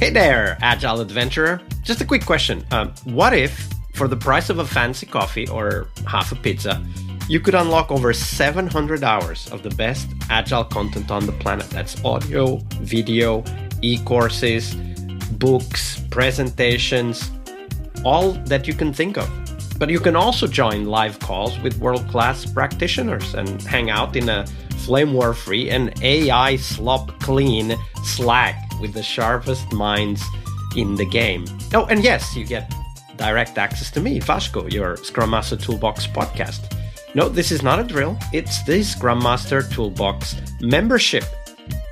Hey there, Agile Adventurer. Just a quick question. What if, for the price of a fancy coffee or half a pizza, you could unlock over 700 hours of the best Agile content on the planet? That's audio, video, e-courses, books, presentations, all that you can think of. But you can also join live calls with world-class practitioners and hang out in a flame war-free and AI slop-clean Slack with the sharpest minds in the game. Oh, and yes, you get direct access to me, Vasco, your Scrum Master Toolbox podcast. No, this is not a drill. It's the Scrum Master Toolbox membership.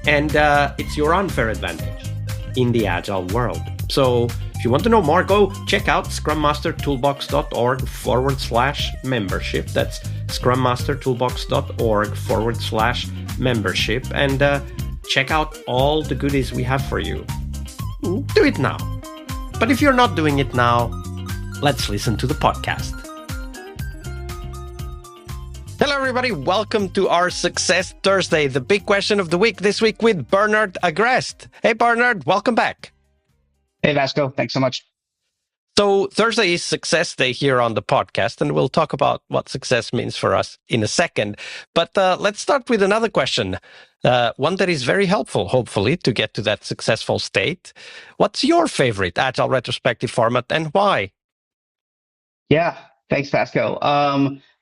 And it's your unfair advantage in the Agile world. So if you want to know more, go check out scrummastertoolbox.org/membership. That's scrummastertoolbox.org/membership. And check out all the goodies we have for you. Do it now. But if you're not doing it now, let's listen to the podcast. Hello, everybody. Welcome to our Success Thursday, the big question of the week, this week with Bernard Agrest. Hey, Bernard, welcome back. Hey, Vasco. Thanks so much. So Thursday is Success Day here on the podcast, and we'll talk about what success means for us in a second. But let's start with another question, one that is very helpful, hopefully, to get to that successful state. What's your favorite Agile retrospective format and why? Yeah, thanks, Vasco.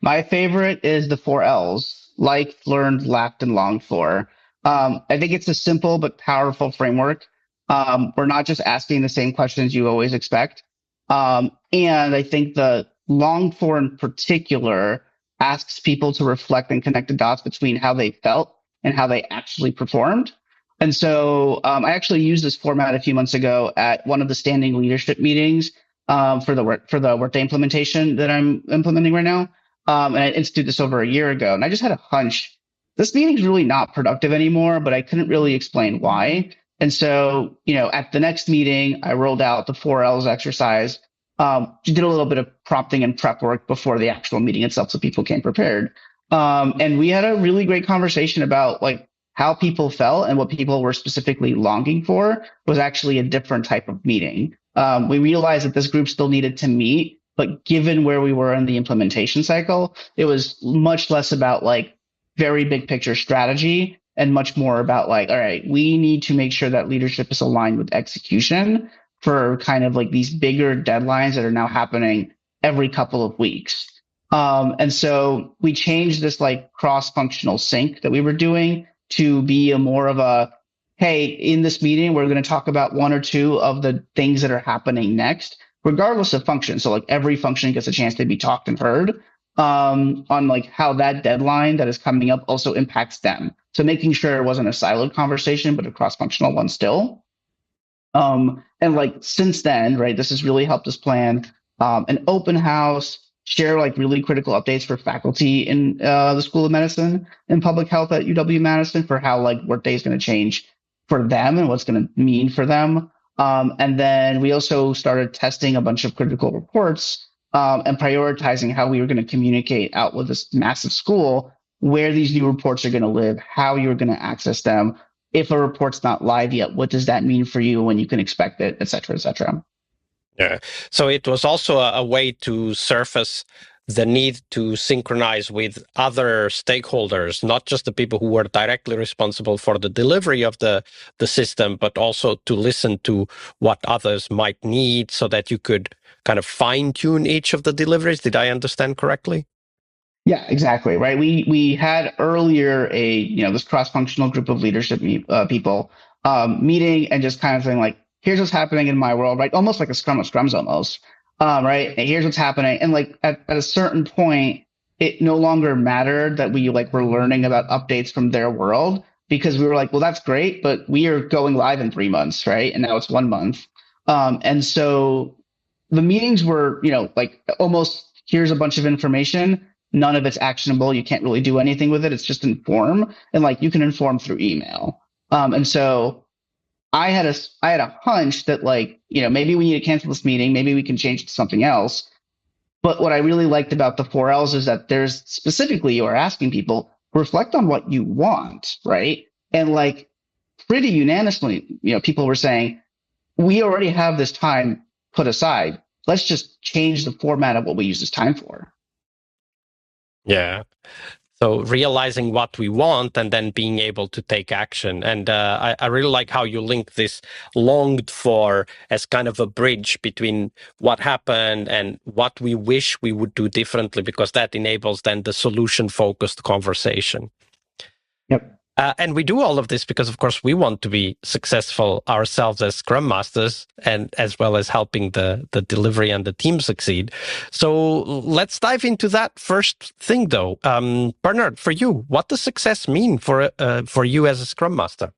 My favorite is the 4Ls, liked, learned, laughed, and longed for. I think it's a simple but powerful framework. We're not just asking the same questions you always expect. And I think the longed for in particular asks people to reflect and connect the dots between how they felt and how they actually performed. And so I actually used this format a few months ago at one of the standing leadership meetings for the Workday implementation that I'm implementing right now. And I instituted this over a year ago. And I just had a hunch. This meeting's really not productive anymore, but I couldn't really explain why. And so, at the next meeting, I rolled out the 4Ls exercise, did a little bit of prompting and prep work before the actual meeting itself so people came prepared. And we had a really great conversation about how people felt and what people were specifically longing for was actually a different type of meeting. We realized that this group still needed to meet, but given where we were in the implementation cycle, it was much less about very big picture strategy and much more about all right, we need to make sure that leadership is aligned with execution for kind of these bigger deadlines that are now happening every couple of weeks. And so we changed this cross-functional sync that we were doing to be a more of a, hey, in this meeting, we're going to talk about one or two of the things that are happening next, regardless of function. So every function gets a chance to be talked and heard on how that deadline that is coming up also impacts them. So making sure it wasn't a siloed conversation, but a cross-functional one still. And since then, right, this has really helped us plan an open house, share really critical updates for faculty in the School of Medicine and Public Health at UW-Madison for how Workday is going to change for them and what's going to mean for them. And then we also started testing a bunch of critical reports and prioritizing how we were going to communicate out with this massive school where these new reports are going to live, how you're going to access them. If a report's not live yet, what does that mean for you when you can expect it, et cetera, et cetera. Yeah. So it was also a way to surface the need to synchronize with other stakeholders, not just the people who were directly responsible for the delivery of the system, but also to listen to what others might need so that you could kind of fine-tune each of the deliveries. Did I understand correctly? Yeah, exactly. Right. We had earlier this cross-functional group of leadership people meeting and just kind of saying here's what's happening in my world, right? Almost like a scrum of scrums almost. Right. And here's what's happening. And at a certain point, it no longer mattered that we were learning about updates from their world because we were well, that's great, but we are going live in 3 months. Right. And now it's 1 month. And so the meetings were, almost here's a bunch of information. None of it's actionable. You can't really do anything with it. It's just inform. And you can inform through email. And so I had a hunch that maybe we need to cancel this meeting. Maybe we can change it to something else. But what I really liked about the 4Ls is that there's specifically, you are asking people reflect on what you want, right? And pretty unanimously, people were saying, we already have this time put aside. Let's just change the format of what we use this time for. Yeah. So realizing what we want and then being able to take action. And I really like how you link this longed for as kind of a bridge between what happened and what we wish we would do differently, because that enables then the solution-focused conversation. Yep. And we do all of this because, of course, we want to be successful ourselves as Scrum Masters, and as well as helping the delivery and the team succeed. So let's dive into that first thing, though. Bernard, for you, what does success mean for you as a Scrum Master?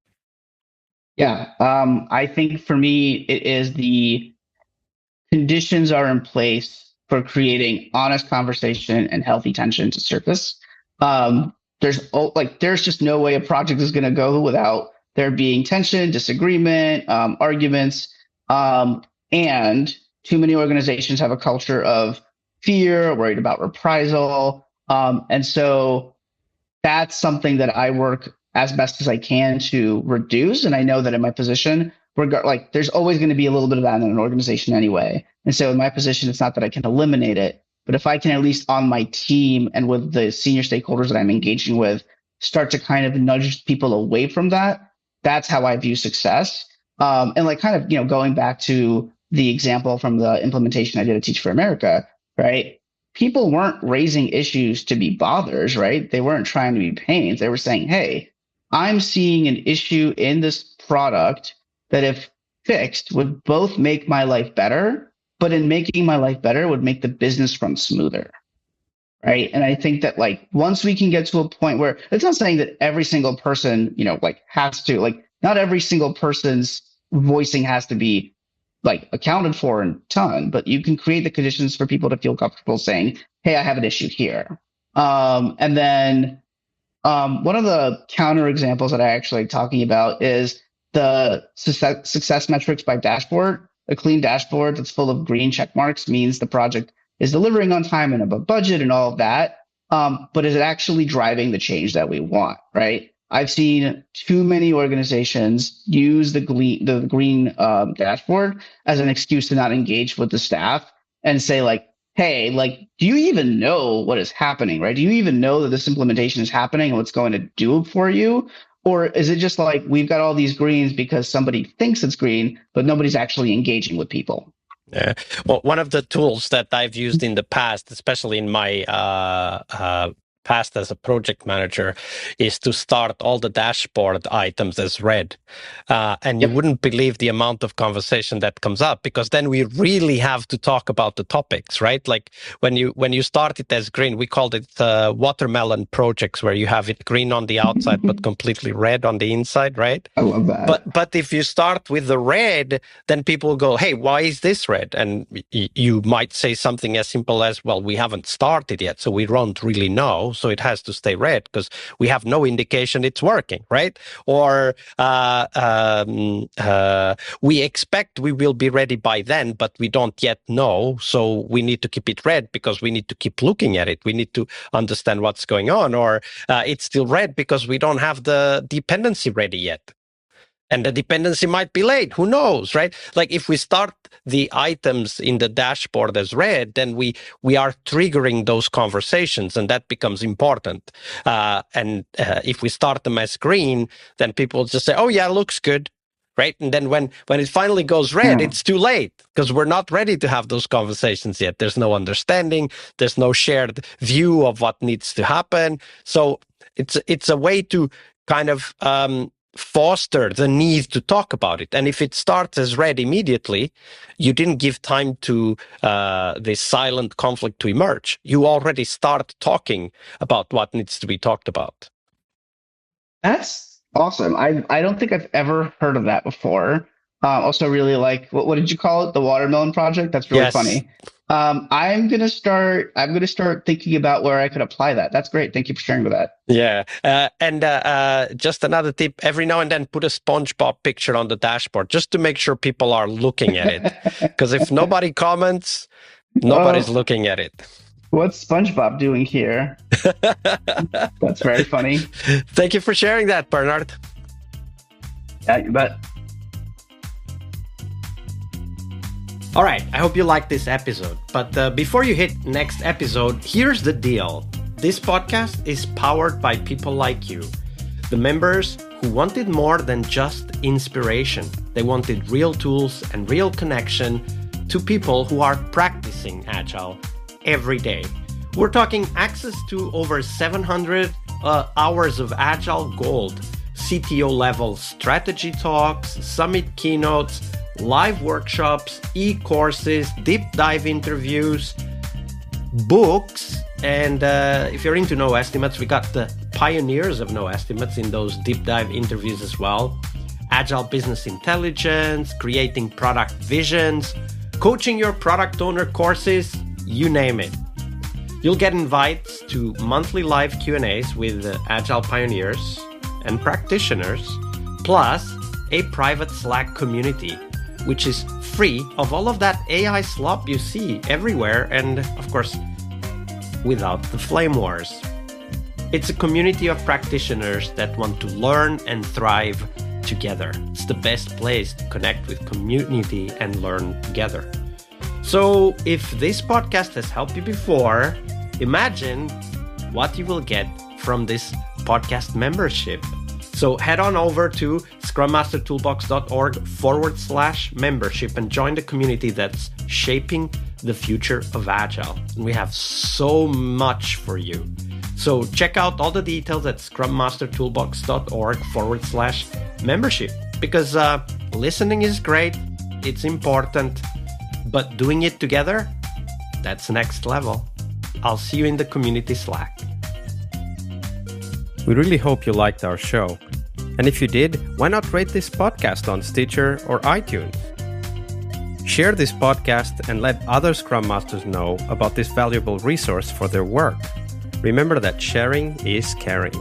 Yeah, I think for me, it is the conditions are in place for creating honest conversation and healthy tension to surface. There's just no way a project is going to go without there being tension, disagreement, arguments, and too many organizations have a culture of fear, worried about reprisal, and so that's something that I work as best as I can to reduce. And I know that in my position, there's always going to be a little bit of that in an organization anyway. And so in my position, it's not that I can eliminate it, but if I can at least on my team and with the senior stakeholders that I'm engaging with, start to kind of nudge people away from that, that's how I view success. And like kind of, going back to the example from the implementation I did at Teach for America, right? People weren't raising issues to be bothers, right? They weren't trying to be pains. They were saying, hey, I'm seeing an issue in this product that if fixed would both make my life better, but in making my life better would make the business run smoother. Right. And I think that once we can get to a point where it's not saying that every single person, has to, not every single person's voicing has to be accounted for in ton, but you can create the conditions for people to feel comfortable saying, hey, I have an issue here. And then one of the counter examples that I actually like talking about is the success metrics by dashboard. A clean dashboard that's full of green check marks means the project is delivering on time and above budget and all of that. But is it actually driving the change that we want, right? I've seen too many organizations use the green dashboard as an excuse to not engage with the staff and say hey, do you even know what is happening, right? Do you even know that this implementation is happening and what's going to do for you? Or is it just we've got all these greens because somebody thinks it's green, but nobody's actually engaging with people? Yeah. Well, one of the tools that I've used in the past, especially in my past as a project manager, is to start all the dashboard items as red. And you wouldn't believe the amount of conversation that comes up, because then we really have to talk about the topics, right? Like when you start it as green, we called it watermelon projects, where you have it green on the outside but completely red on the inside, right? I love that. But if you start with the red, then people go, hey, why is this red? And you might say something as simple as, well, we haven't started yet, so we don't really know. So it has to stay red because we have no indication it's working, right? Or we expect we will be ready by then, but we don't yet know. So we need to keep it red because we need to keep looking at it. We need to understand what's going on. Or it's still red because we don't have the dependency ready yet. And the dependency might be late. Who knows, right? If we start the items in the dashboard as red, then we are triggering those conversations, and that becomes important. And if we start them as green, then people just say, "Oh yeah, looks good," right? And then when it finally goes red, it's too late because we're not ready to have those conversations yet. There's no understanding. There's no shared view of what needs to happen. So it's a way to kind of foster the need to talk about it. And if it starts as red immediately, you didn't give time to this silent conflict to emerge. You already start talking about what needs to be talked about. That's awesome. I don't think I've ever heard of that before. Also really what did you call it? The watermelon project? That's really funny. I'm gonna start thinking about where I could apply that. That's great. Thank you for sharing with that. Yeah. And just another tip, every now and then put a SpongeBob picture on the dashboard just to make sure people are looking at it. Because if nobody comments, nobody's looking at it. What's SpongeBob doing here? That's very funny. Thank you for sharing that, Bernard. Yeah, you bet. All right, I hope you liked this episode. But before you hit next episode, here's the deal. This podcast is powered by people like you, the members who wanted more than just inspiration. They wanted real tools and real connection to people who are practicing Agile every day. We're talking access to over 700 hours of Agile Gold, CTO level strategy talks, summit keynotes, live workshops, e-courses, deep dive interviews, books, and if you're into no estimates, we got the pioneers of no estimates in those deep dive interviews as well. Agile business intelligence, creating product visions, coaching your product owner courses, you name it. You'll get invites to monthly live Q&As with Agile pioneers and practitioners, plus a private Slack community, which is free of all of that AI slop you see everywhere, and of course, without the flame wars. It's a community of practitioners that want to learn and thrive together. It's the best place to connect with community and learn together. So if this podcast has helped you before, imagine what you will get from this podcast membership. So head on over to scrummastertoolbox.org/membership and join the community that's shaping the future of Agile. And we have so much for you. So check out all the details at scrummastertoolbox.org/membership, because listening is great, it's important, but doing it together, that's next level. I'll see you in the community Slack. We really hope you liked our show. And if you did, why not rate this podcast on Stitcher or iTunes? Share this podcast and let other Scrum Masters know about this valuable resource for their work. Remember that sharing is caring.